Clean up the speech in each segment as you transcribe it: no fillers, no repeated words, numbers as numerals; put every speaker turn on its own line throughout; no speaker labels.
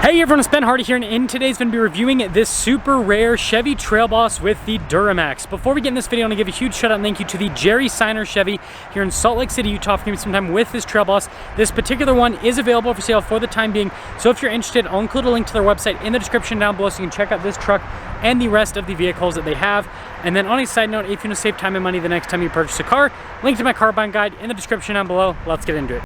Hey everyone, it's Ben Hardy here, and in today's going to be reviewing this super rare Chevy Trail Boss with the Duramax. Before we get in this video, I want to give a huge shout out and thank you to the Jerry Signer Chevy here in Salt Lake City, Utah, for giving me some time with this Trail Boss. This particular one is available for sale for the time being, so if you're interested, I'll include a link to their website in the description down below so you can check out this truck and the rest of the vehicles that they have. And then on a side note, if you want to save time and money the next time you purchase a car, link to my car buying guide in the description down below. Let's get into it.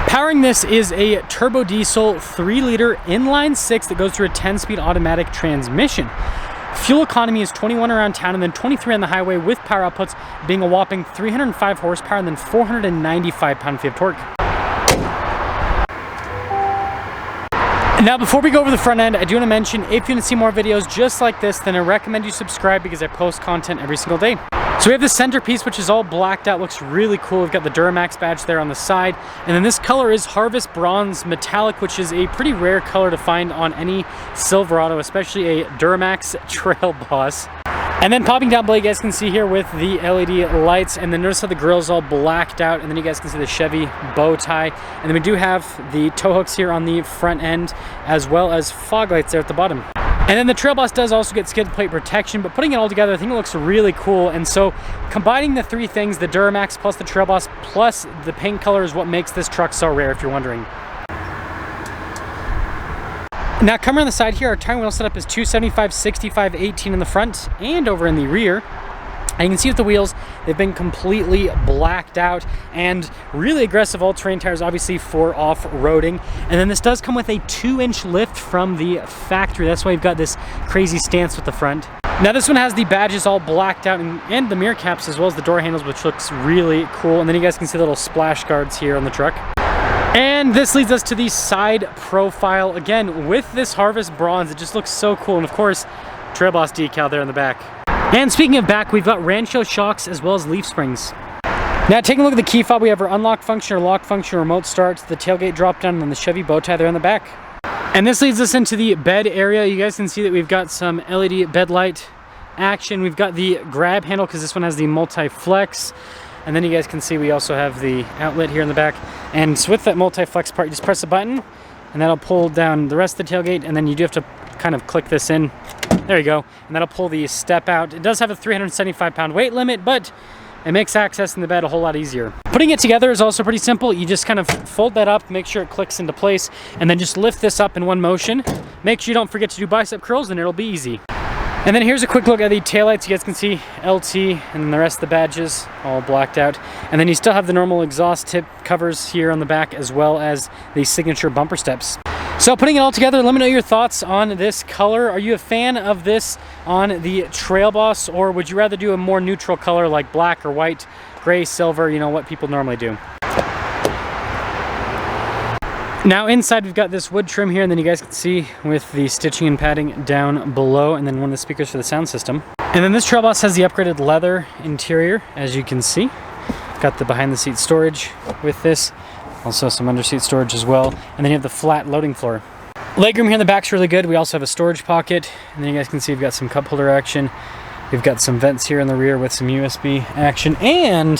Powering this is a turbo diesel 3-liter inline 6 that goes through a 10-speed automatic transmission. Fuel economy is 21 around town and then 23 on the highway, with power outputs being a whopping 305 horsepower and then 495 pound-feet of torque. Now, before we go over the front end, I do want to mention, if you want to see more videos just like this, then I recommend you subscribe because I post content every single day. So we have the centerpiece, which is all blacked out, looks really cool. We've got the Duramax badge there on the side. And then this color is Harvest Bronze Metallic, which is a pretty rare color to find on any Silverado, especially a Duramax Trail Boss. And then popping down below, you guys can see here with the LED lights, and then notice how the grill's all blacked out, and then you guys can see the Chevy bow tie. And then we do have the tow hooks here on the front end, as well as fog lights there at the bottom. And then the Trail Boss does also get skid plate protection, but putting it all together, I think it looks really cool. And so combining the three things, the Duramax plus the Trail Boss plus the paint color, is what makes this truck so rare, if you're wondering. Now, coming on the side here, our tire wheel setup is 275, 65, 18 in the front and over in the rear. And you can see with the wheels, they've been completely blacked out, and really aggressive all-terrain tires, obviously for off-roading. And then this does come with a 2-inch lift from the factory. That's why you've got this crazy stance with the front. Now this one has the badges all blacked out and the mirror caps, as well as the door handles, which looks really cool. And then you guys can see the little splash guards here on the truck. And this leads us to the side profile. Again, with this Harvest Bronze, it just looks so cool. And of course, Trail Boss decal there in the back. And speaking of back, we've got Rancho shocks as well as leaf springs. Now taking a look at the key fob, we have our unlock function or lock function, remote start, the tailgate drop down, and then the Chevy bow tie there on the back. And this leads us into the bed area. You guys can see that we've got some LED bed light action. We've got the grab handle because this one has the multi-flex. And then you guys can see we also have the outlet here in the back. And so with that multi-flex part, you just press a button and that'll pull down the rest of the tailgate, and then you do have to kind of click this in. There you go. And that'll pull the step out. It does have a 375 pound weight limit, but it makes accessing the bed a whole lot easier. Putting it together is also pretty simple. You just kind of fold that up, make sure it clicks into place, and then just lift this up in one motion. Make sure you don't forget to do bicep curls and it'll be easy. And then here's a quick look at the taillights. You guys can see LT and the rest of the badges all blacked out. And then you still have the normal exhaust tip covers here on the back, as well as the signature bumper steps. So putting it all together, let me know your thoughts on this color. Are you a fan of this on the Trail Boss, or would you rather do a more neutral color like black or white, gray, silver, you know, what people normally do? Now inside we've got this wood trim here, and then you guys can see with the stitching and padding down below, and then one of the speakers for the sound system. And then this Trail Boss has the upgraded leather interior, as you can see. Got the behind the seat storage with this. Also some under seat storage as well. And then you have the flat loading floor. Legroom here in the back's really good. We also have a storage pocket. And then you guys can see we've got some cup holder action. We've got some vents here in the rear with some USB action and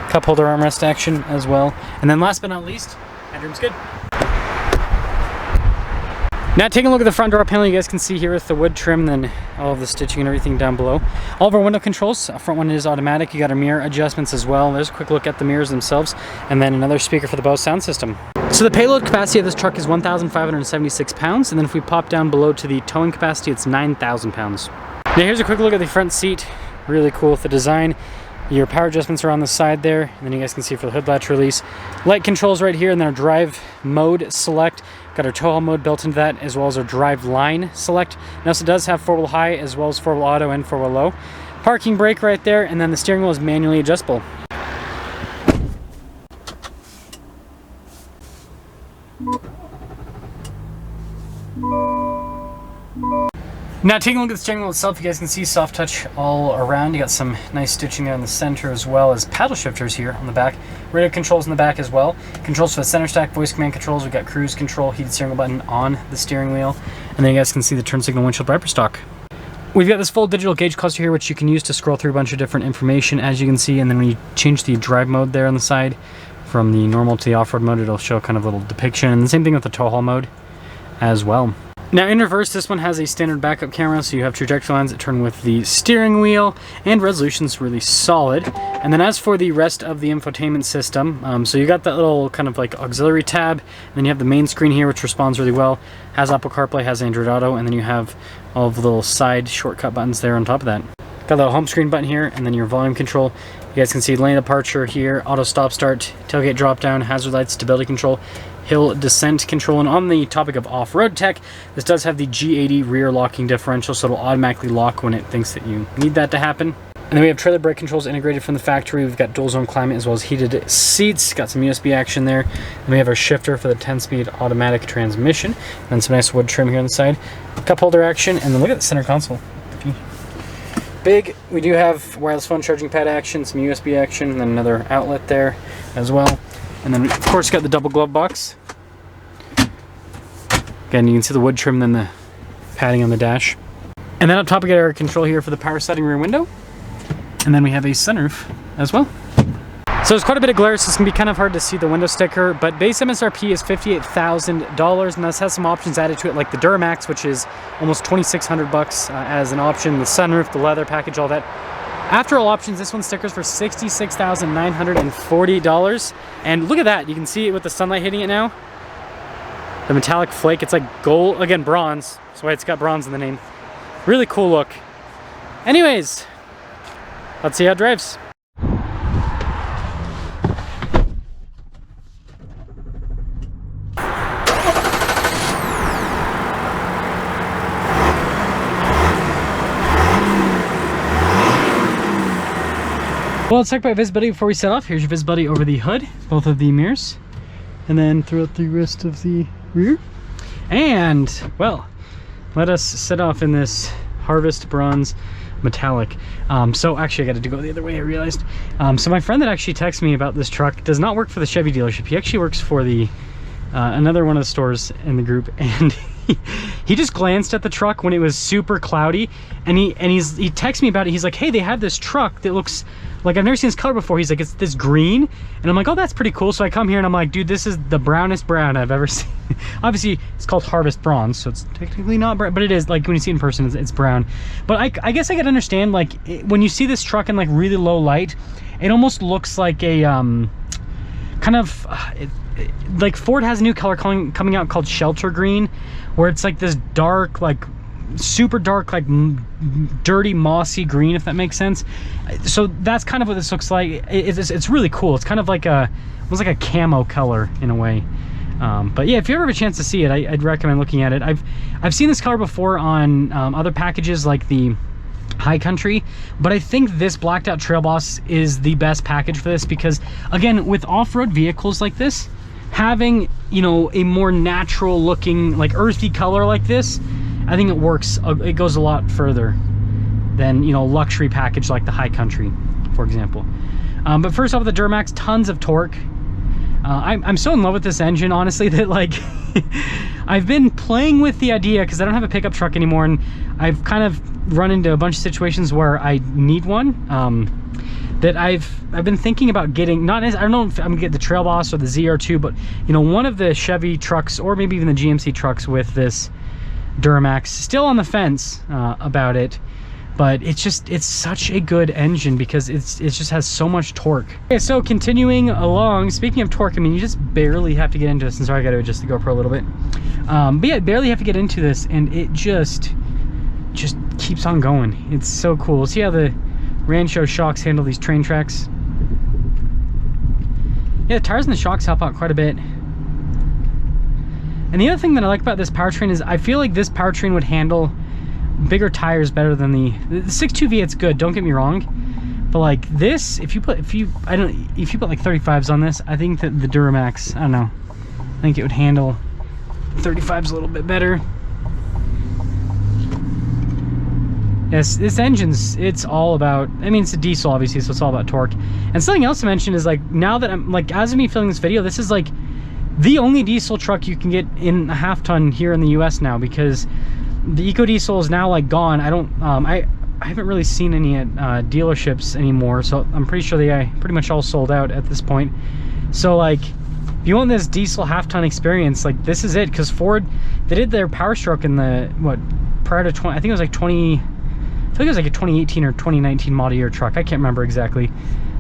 cup holder armrest action as well. And then last but not least, headroom's good. Now taking a look at the front door panel, you guys can see here with the wood trim, then all of the stitching and everything down below. All of our window controls, front one is automatic. You got our mirror adjustments as well. There's a quick look at the mirrors themselves, and then another speaker for the Bose sound system. So the payload capacity of this truck is 1,576 pounds, and then if we pop down below to the towing capacity, it's 9,000 pounds. Now here's a quick look at the front seat. Really cool with the design. Your power adjustments are on the side there, and then you guys can see for the hood latch release. Light controls right here, and then our drive mode select. Got our tow haul mode built into that, as well as our drive line select. It also does have 4-wheel high, as well as 4-wheel auto and 4-wheel low. Parking brake right there, and then the steering wheel is manually adjustable. Now taking a look at the steering wheel itself, you guys can see soft touch all around. You got some nice stitching there in the center, as well as paddle shifters here on the back. Radio controls in the back as well. Controls for the center stack, voice command controls. We've got cruise control, heated steering wheel button on the steering wheel. And then you guys can see the turn signal windshield wiper stalk. We've got this full digital gauge cluster here, which you can use to scroll through a bunch of different information, as you can see. And then when you change the drive mode there on the side, from the normal to the off-road mode, it'll show kind of a little depiction. And the same thing with the tow haul mode as well. Now in reverse, this one has a standard backup camera, so you have trajectory lines that turn with the steering wheel, and resolution's really solid. And then as for the rest of the infotainment system, so you got that little kind of like auxiliary tab, and then you have the main screen here, which responds really well, has Apple CarPlay, has Android Auto, and then you have all of the little side shortcut buttons there on top of that. Got a little home screen button here, and then your volume control. You guys can see lane departure here, auto stop start, tailgate drop down, hazard lights, stability control, hill descent control. And on the topic of off-road tech, this does have the G80 rear locking differential, so it'll automatically lock when it thinks that you need that to happen. And then we have trailer brake controls integrated from the factory. We've got dual zone climate as well as heated seats. Got some USB action there. And we have our shifter for the 10-speed automatic transmission. And then some nice wood trim here on the side. Cup holder action, and then look at the center console. Big. We do have wireless phone charging pad action, some USB action, and then another outlet there as well. And then we, of course, got the double glove box. Again, you can see the wood trim and then the padding on the dash. And then up top we got our control here for the power sliding rear window. And then we have a sunroof as well. So there's quite a bit of glare, so it's gonna be kind of hard to see the window sticker, but base MSRP is $58,000, and this has some options added to it, like the Duramax, which is almost $2,600 as an option, the sunroof, the leather package, all that. After all options, this one stickers for $66,940. And look at that, you can see it with the sunlight hitting it now. The metallic flake, it's like gold, again, bronze. That's why it's got bronze in the name. Really cool look. Anyways, let's see how it drives. Well, let's talk about visibility before we set off. Here's your visibility over the hood, both of the mirrors, and then throughout the rest of the rear. And, well, let us set off in this Harvest Bronze Metallic. So actually I got to go the other way, I realized. So my friend that actually texted me about this truck does not work for the Chevy dealership. He actually works for the another one of the stores in the group, and he just glanced at the truck when it was super cloudy, and he texted me about it. He's like, hey, they have this truck that looks like, I've never seen this color before. He's like, it's this green, and I'm like, oh, that's pretty cool. So I come here and I'm like, dude, this is the brownest brown I've ever seen. Obviously it's called Harvest Bronze, so it's technically not brown, but it is, like, when you see it in person, it's brown. But I guess I could understand, like, when you see this truck in like really low light, it almost looks like a kind of like Ford has a new color coming out called Shelter Green, where it's like this dark, like super dark, like dirty mossy green, if that makes sense. So that's kind of what this looks like. It's really cool. It's kind of like almost like a camo color in a way. But yeah, if you ever have a chance to see it, I'd recommend looking at it. I've seen this color before on other packages like the High Country, but I think this blacked out Trail Boss is the best package for this, because again, with off-road vehicles like this, having, you know, a more natural looking, like earthy color like this, I think it works, it goes a lot further than, you know, luxury package like the High Country, for example. But first off, the Duramax, tons of torque. I'm so in love with this engine, honestly, that like I've been playing with the idea, because I don't have a pickup truck anymore, and I've kind of run into a bunch of situations where I need one, that I've been thinking about getting. I don't know if I'm gonna get the Trail Boss or the ZR2, but you know, one of the Chevy trucks, or maybe even the GMC trucks with this Duramax. Still on the fence about it, but it's such a good engine because it just has so much torque. Okay, so continuing along, speaking of torque, I mean, you just barely have to get into this, and sorry, I got to adjust the GoPro a little bit. But yeah, barely have to get into this, and it just keeps on going. It's so cool. See how the Rancho shocks handle these train tracks? Yeah, the tires and the shocks help out quite a bit. And the other thing that I like about this powertrain is I feel like this powertrain would handle bigger tires better than the 6.2 V8's good, don't get me wrong, but like this, if you put like 35s on this, I think that the Duramax, I don't know, I think it would handle 35s a little bit better. Yes, this engine's, it's all about, I mean, it's a diesel obviously, so it's all about torque. And something else to mention is, like, now that I'm like, as of me filming this video, this is like the only diesel truck you can get in a half ton here in the US now, because the EcoDiesel is now like gone. I don't, I haven't really seen any at dealerships anymore, so I'm pretty sure they pretty much all sold out at this point. So like, if you want this diesel half-ton experience, like this is it, because Ford, they did their Power Stroke in the, what, prior to 20, I think it was like 20, I think it was like a 2018 or 2019 model year truck. I can't remember exactly,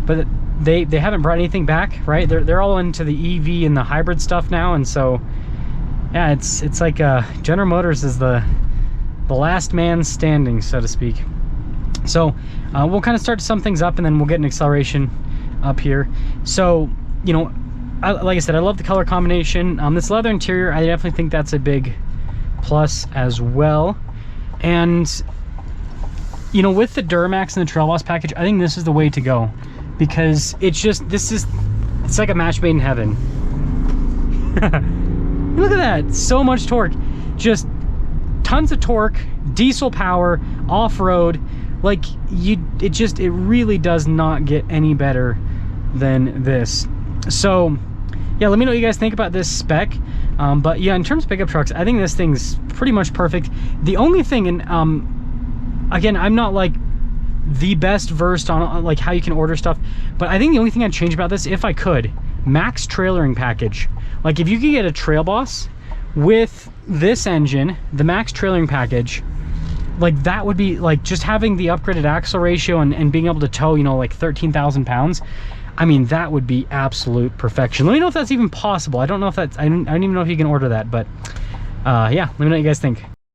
but they haven't brought anything back, right? They're all into the EV and the hybrid stuff now, and so yeah, it's like General Motors is the last man standing, so to speak. So we'll kind of start to sum things up, and then we'll get an acceleration up here. So, you know, like I said, I love the color combination. This leather interior, I definitely think that's a big plus as well. And you know, with the Duramax and the Trail Boss package, I think this is the way to go, because it's just, it's like a match made in heaven. Look at that, so much torque, just tons of torque, diesel power, off-road. Like, it really does not get any better than this. So yeah, let me know what you guys think about this spec. But yeah, in terms of pickup trucks, I think this thing's pretty much perfect. The only thing, and again, I'm not like the best versed on like how you can order stuff, but I think the only thing I'd change about this, if I could, max trailering package. Like if you could get a Trail Boss with this engine, the max trailering package, like that would be like, just having the upgraded axle ratio and being able to tow, you know, like 13,000 pounds. I mean, that would be absolute perfection. Let me know if that's even possible. I don't know if that's, I don't even know if you can order that, but yeah, let me know what you guys think.